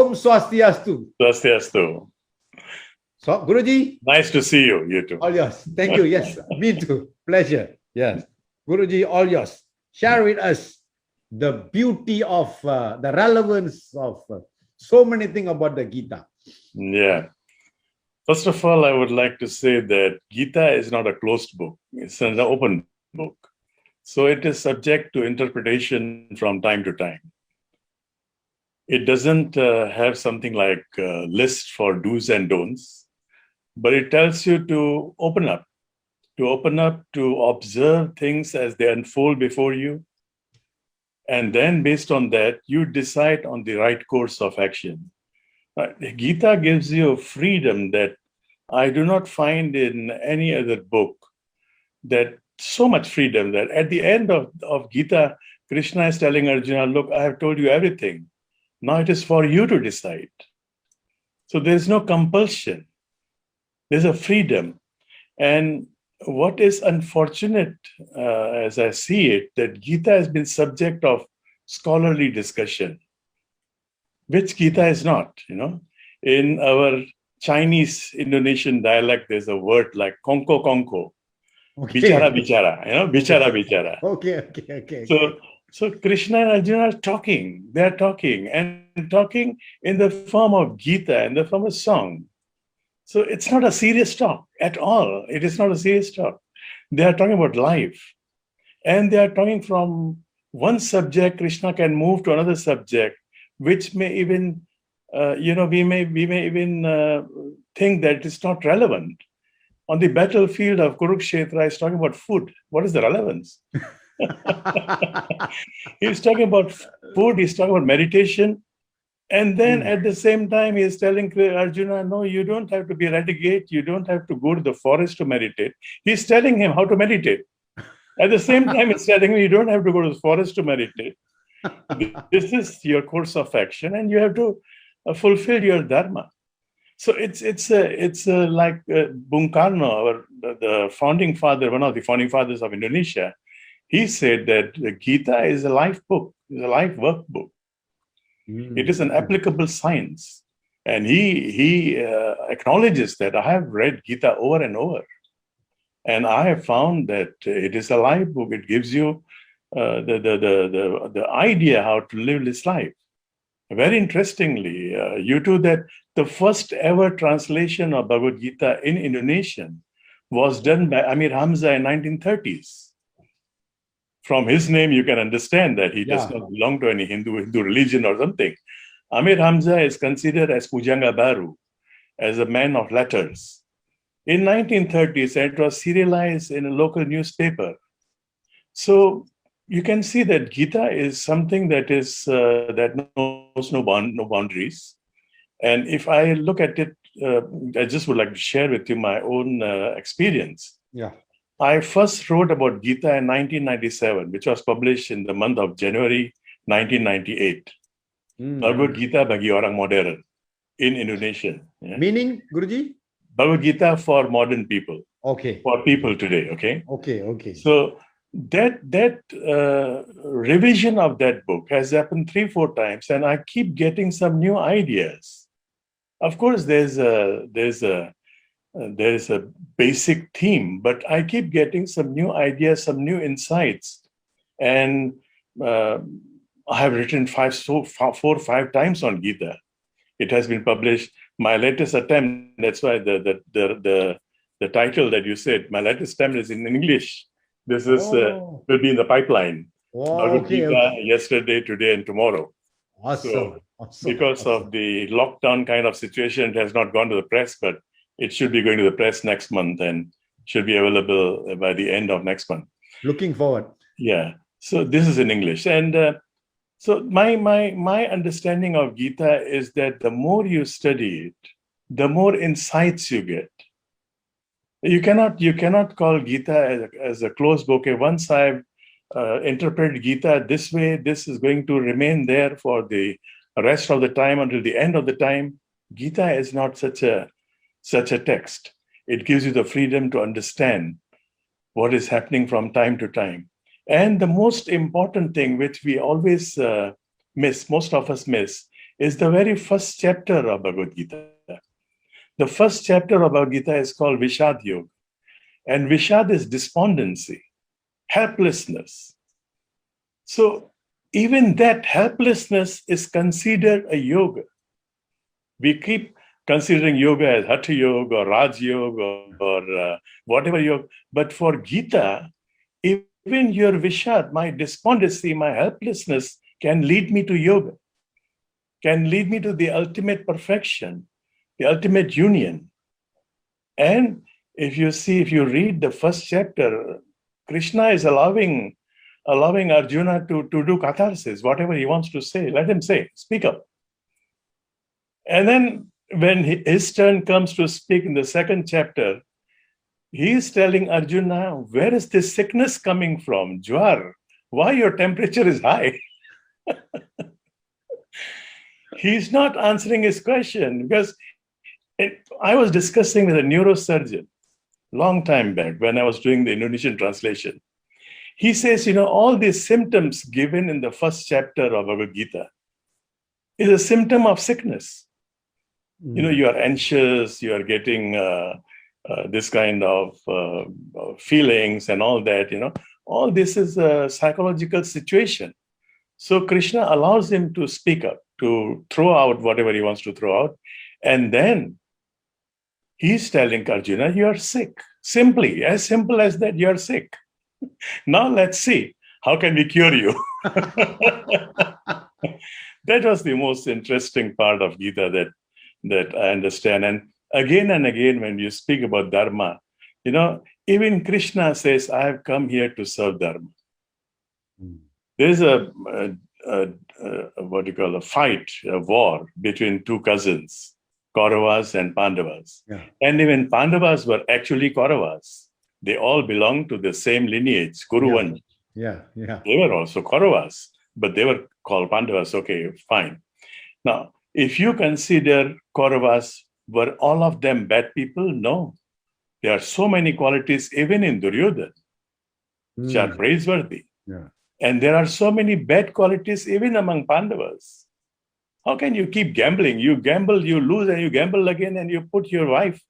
Om Swastiastu. Swastiastu. So, Guruji. Nice to see you, you too. All yours. Thank you. Yes, me too. Pleasure. Yes. Guruji, all yours. Share with us the beauty of the relevance of so many things about the Gita. Yeah. First of all, I would like to say that Gita is not a closed book. It's an open book. So it is subject to interpretation from time to time. It doesn't have something like a list for do's and don'ts, but it tells you to open up, to observe things as they unfold before you. And then based on that, you decide on the right course of action. Gita gives you freedom that I do not find in any other book, that so much freedom that at the end of Gita, Krishna is telling Arjuna, look, I have told you everything. Now it is for you to decide. So there's no compulsion. There's a freedom. And what is unfortunate, as I see it, that Gita has been subject of scholarly discussion, which Gita is not, In our Chinese Indonesian dialect, there's a word like konko konko, bichara bichara, bichara bichara. Okay. So Krishna and Arjuna are talking. They are talking and talking in the form of Gita, in the form of song. So it's not a serious talk at all. It is not a serious talk. They are talking about life, and they are talking from one subject. Krishna can move to another subject, which may even, we may even think that it's not relevant. On the battlefield of Kurukshetra, he's talking about food. What is the relevance? He's talking about food. He's talking about meditation. And then at the same time, he's telling Arjuna, no, you don't have to be renegade. You don't have to go to the forest to meditate. He's telling him how to meditate. At the same time, he's telling him you don't have to go to the forest to meditate. This is your course of action, and you have to fulfill your dharma. So it's like Bung Karno, the founding father, one of the founding fathers of Indonesia. He said that the Gita is a life book, is a life workbook. It is an applicable science. And he acknowledges that I have read Gita over and over. And I have found that it is a life book. It gives you the idea how to live this life. Very interestingly, that the first ever translation of Bhagavad Gita in Indonesian was done by Amir Hamzah in 1930s. From his name, you can understand that he does not belong to any Hindu religion or something. Amir Hamzah is considered as Pujanga Baru, as a man of letters. In 1930s, it was serialized in a local newspaper. So you can see that Gita is something that is that knows no boundaries. And if I look at it, I just would like to share with you my own experience. Yeah. I first wrote about Gita in 1997, which was published in the month of January 1998. Bhagavad Gita bagi orang modern in Indonesian. Yeah? Meaning, Guruji? Bhagavad Gita for modern people. Okay. For people today, okay? Okay. So that revision of that book has happened 3-4 times, and I keep getting some new ideas. Of course, there's a basic theme, but I keep getting some new ideas, some new insights. And I have written 4 or 5 times on Gita. It has been published. My latest attempt, that's why the title that you said, my latest attempt is in English. This is will be in the pipeline. Bhagavad Gita yesterday, today, and tomorrow. Awesome. Because of the lockdown kind of situation, it has not gone to the press, but it should be going to the press next month and should be available by the end of next month. Looking forward. Yeah. So this is in English. And so my understanding of Gita is that the more you study it, the more insights you get. You cannot call Gita as a closed book. Okay, once I've interpreted Gita this way, this is going to remain there for the rest of the time until the end of the time. Gita is not such a text. It gives you the freedom to understand what is happening from time to time. And the most important thing, which we always miss, most of us miss, is the very first chapter of Bhagavad Gita. The first chapter of Bhagavad Gita is called Vishad Yoga. And Vishad is despondency, helplessness. So even that helplessness is considered a yoga. We keep considering yoga as Hatha Yoga or Raj Yoga or whatever yoga. But for Gita, even your Vishad, my despondency, my helplessness can lead me to yoga, can lead me to the ultimate perfection, the ultimate union. And if you read the first chapter, Krishna is allowing Arjuna to do catharsis, whatever he wants to say, let him say, speak up. And then when his turn comes to speak in the second chapter, he is telling Arjuna, where is this sickness coming from? Jwar, why your temperature is high? He's not answering his question because I was discussing with a neurosurgeon long time back when I was doing the Indonesian translation. He says, all these symptoms given in the first chapter of Bhagavad Gita is a symptom of sickness. You are anxious, you are getting this kind of feelings and all that, all this is a psychological situation. So Krishna allows him to speak up, to throw out whatever he wants to throw out. And then he's telling Arjuna, you are sick. Simply, as simple as that, you are sick. Now let's see, how can we cure you? That was the most interesting part of Gita that I understand. And again, when you speak about Dharma, even Krishna says, I have come here to serve Dharma. There's a fight, a war between two cousins, Kauravas and Pandavas. Yeah. And even Pandavas were actually Kauravas. They all belonged to the same lineage, Kuruvansh. Yeah. They were also Kauravas, but they were called Pandavas. Okay, fine. Now, if you consider Kauravas, were all of them bad people? No. There are so many qualities, even in Duryodhana, which are praiseworthy. Yeah. And there are so many bad qualities, even among Pandavas. How can you keep gambling? You gamble, you lose, and you gamble again, and you put your wife.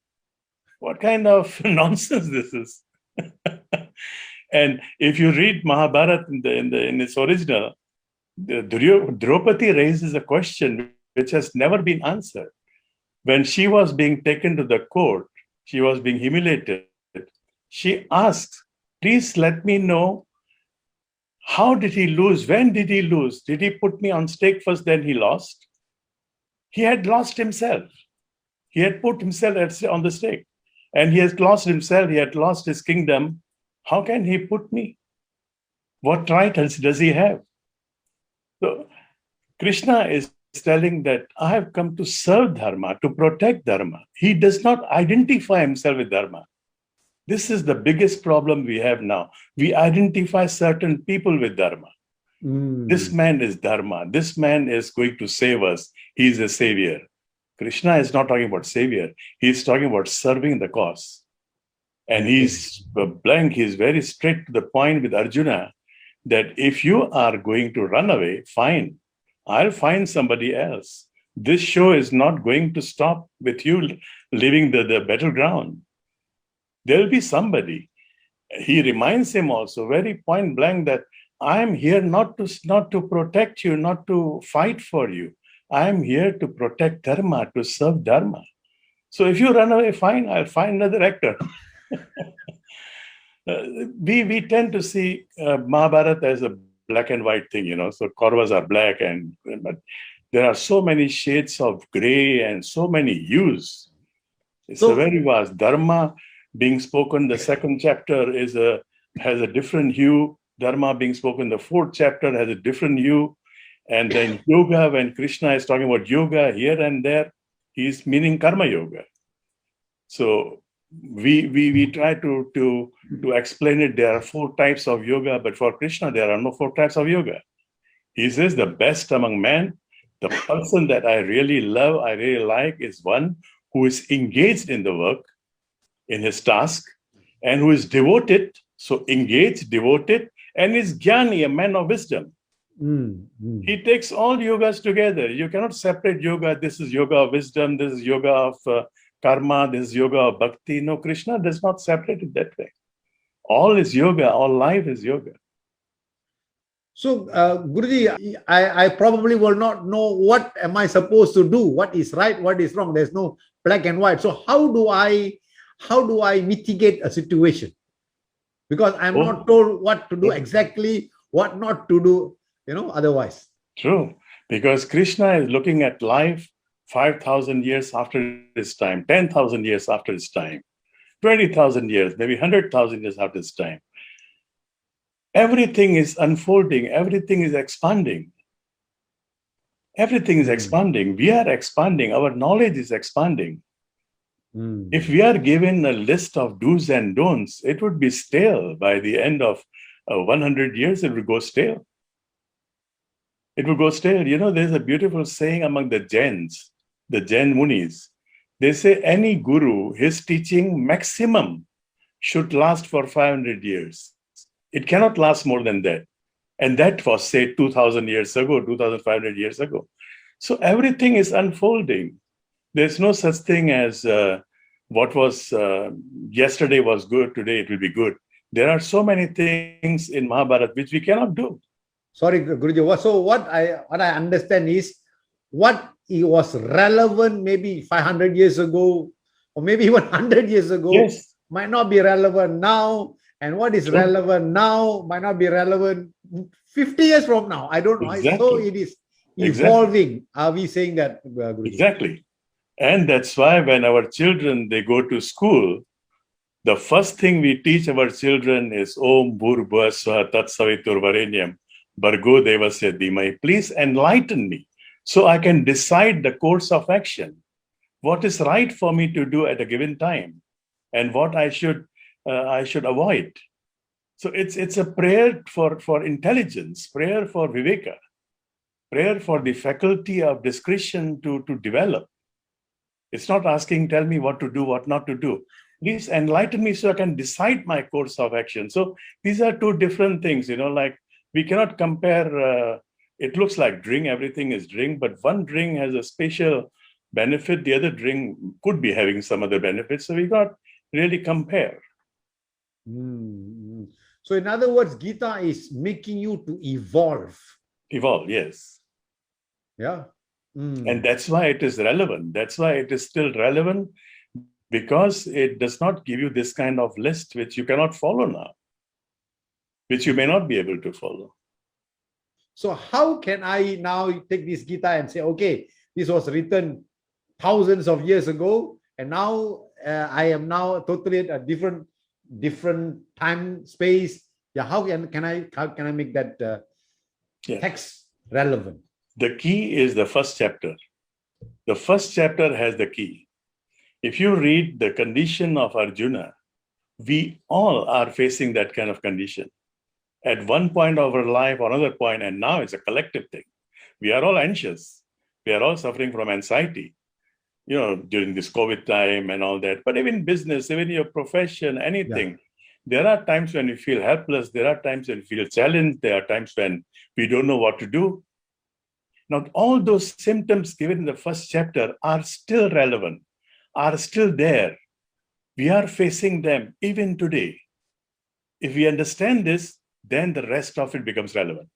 What kind of nonsense this is? And if you read Mahabharata in its original, Draupadi raises a question which has never been answered. When she was being taken to the court, she was being humiliated. She asked, please let me know, how did he lose? When did he lose? Did he put me on stake first, then he lost? He had lost himself. He had put himself on the stake. And he has lost himself. He had lost his kingdom. How can he put me? What titles does he have? So Krishna is telling that I have come to serve Dharma, to protect Dharma. He does not identify himself with Dharma. This is the biggest problem we have now. We identify certain people with Dharma. This man is Dharma. This man is going to save us. He is a savior. Krishna is not talking about savior. He's talking about serving the cause. And he's blank. He's very straight to the point with Arjuna that if you are going to run away, fine. I'll find somebody else. This show is not going to stop with you leaving the battleground. There will be somebody. He reminds him also very point blank that I am here not to protect you, not to fight for you. I am here to protect Dharma, to serve Dharma. So if you run away, fine, I'll find another actor. We tend to see Mahabharata as a black and white thing, so Kauravas are black, but there are so many shades of gray and so many hues. It's a very vast. Dharma being spoken, the second chapter has a different hue. Dharma being spoken, the fourth chapter has a different hue. And then yoga, when Krishna is talking about yoga here and there, he's meaning karma yoga. So we try to explain it. There are 4 types of yoga, but for Krishna, there are no 4 types of yoga. He says the best among men, the person that I really love, I really like, is one who is engaged in the work, in his task, and who is devoted, so engaged, devoted, and is jnani, a man of wisdom. He takes all yogas together. You cannot separate yoga. This is yoga of wisdom. This is yoga of karma. This is yoga of bhakti. No, Krishna does not separate it that way. All is yoga. All life is yoga. So, Guruji, I probably will not know what am I supposed to do, what is right, what is wrong. There's no black and white. So how do I mitigate a situation? Because I'm not told what to do exactly, what not to do, otherwise. True. Because Krishna is looking at life 5,000 years after his time, 10,000 years after his time, 20,000 years, maybe 100,000 years after his time. Everything is unfolding. Everything is expanding. Everything is expanding. We are expanding. Our knowledge is expanding. If we are given a list of do's and don'ts, it would be stale. By the end of 100 years, it would go stale. It would go stale. There's a beautiful saying among the Jains, the Jain Munis. They say any guru, his teaching maximum should last for 500 years. It cannot last more than that. And that was, say, 2,000 years ago, 2,500 years ago. So everything is unfolding. There's no such thing as what was yesterday was good, today it will be good. There are so many things in Mahabharata which we cannot do. Sorry, Guruji. So what I understand is what was relevant maybe 500 years ago, or maybe even 100 years ago, might not be relevant now. And what is relevant now might not be relevant 50 years from now. I don't know. Exactly. So it is evolving. Are we saying that, Guruji? Exactly. And that's why when our children, they go to school, the first thing we teach our children is Om Bhurbhuva Swaha Tat Savitur Varenyam Bhargo Devasya Dhimai. Please enlighten me so I can decide the course of action. What is right for me to do at a given time and what I should avoid. So it's a prayer for intelligence, prayer for viveka, prayer for the faculty of discretion to develop. It's not asking, tell me what to do, what not to do. Please enlighten me so I can decide my course of action. So these are two different things, like we cannot compare. It looks like drink, everything is drink, but one drink has a special benefit. The other drink could be having some other benefits. So we got really compare. So in other words, Gita is making you to evolve. Evolve, yes. Yeah. And that's why it is relevant. That's why it is still relevant, because it does not give you this kind of list which you cannot follow now, which you may not be able to follow. So how can I now take this Gita and say, okay, this was written thousands of years ago, and now I am now totally at a different time space. Yeah, how can I make that text relevant? The key is the first chapter. The first chapter has the key. If you read the condition of Arjuna, we all are facing that kind of condition. At one point of our life or another point, and now it's a collective thing. We are all anxious. We are all suffering from anxiety, during this COVID time and all that. But even business, even your profession, anything, there are times when you feel helpless. There are times when you feel challenged. There are times when we don't know what to do. Now, all those symptoms given in the first chapter are still relevant, are still there. We are facing them even today. If we understand this, then the rest of it becomes relevant.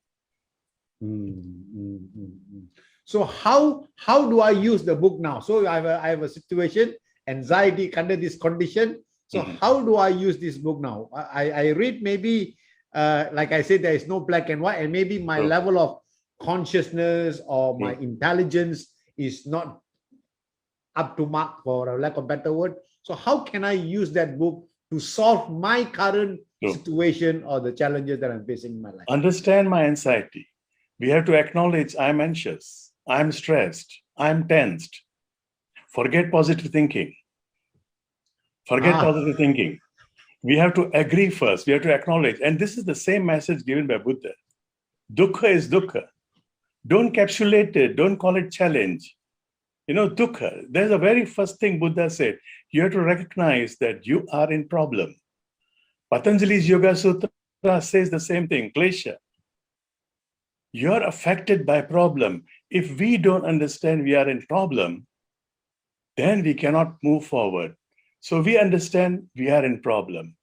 So how do I use the book now? So I have a situation, anxiety under this condition. So how do I use this book now? I read maybe, like I said, there is no black and white, and maybe my level of consciousness or my intelligence is not up to mark, for a lack of better word. So how can I use that book to solve my current situation or the challenges that I'm facing in my life? Understand my anxiety. We have to acknowledge I'm anxious, I'm stressed, I'm tensed. Forget positive thinking. Forget positive thinking. We have to agree first. We have to acknowledge. And this is the same message given by Buddha. Dukkha is dukkha. Don't capsulate it. Don't call it challenge. Dukkha. There's the very first thing Buddha said. You have to recognize that you are in problem. Patanjali's Yoga Sutra says the same thing. Klesha. You're affected by problem. If we don't understand we are in problem, then we cannot move forward. So we understand we are in problem.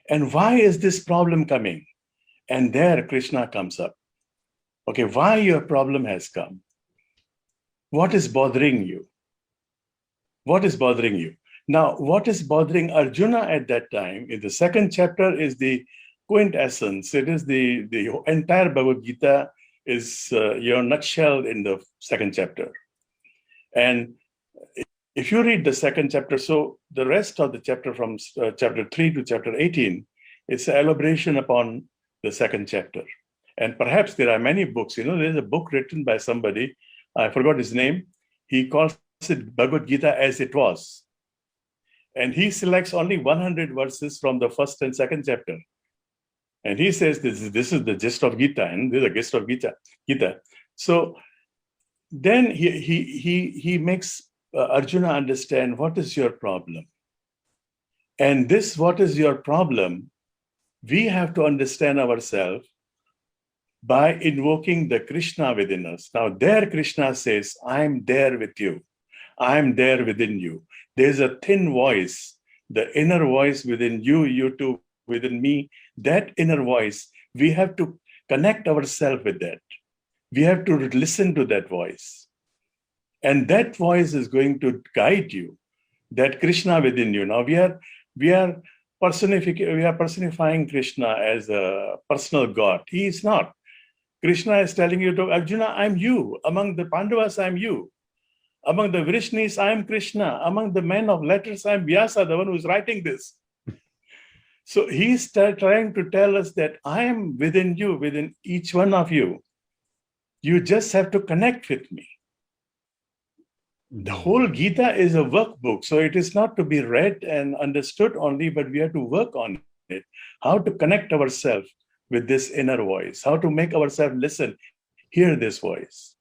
And why is this problem coming? And there Krishna comes up. Okay, why your problem has come? What is bothering you? What is bothering you? Now, what is bothering Arjuna at that time in the second chapter is the quintessence. It is the entire Bhagavad Gita is nutshelled in the second chapter. And if you read the second chapter, so the rest of the chapter from chapter 3 to chapter 18, it's an elaboration upon the second chapter. And perhaps there are many books. There's a book written by somebody, I forgot his name. He calls it Bhagavad Gita as it was. And he selects only 100 verses from the first and second chapter. And he says, this is the gist of Gita, and this is the gist of Gita. So then he makes Arjuna understand what is your problem. And this, what is your problem, we have to understand ourselves by invoking the Krishna within us. Now there Krishna says, I'm there with you. I'm there within you. There's a thin voice, the inner voice within you, you too, within me. That inner voice, we have to connect ourselves with that. We have to listen to that voice. And that voice is going to guide you, that Krishna within you. Now we are personifying Krishna as a personal God. He is not. Krishna is telling you to Arjuna, I'm you. Among the Pandavas, I'm you. Among the Vrishnis, I am Krishna. Among the men of letters, I am Vyasa, the one who is writing this. So he's trying to tell us that I am within you, within each one of you. You just have to connect with me. The whole Gita is a workbook, so it is not to be read and understood only, but we have to work on it. How to connect ourselves with this inner voice, how to make ourselves listen, hear this voice.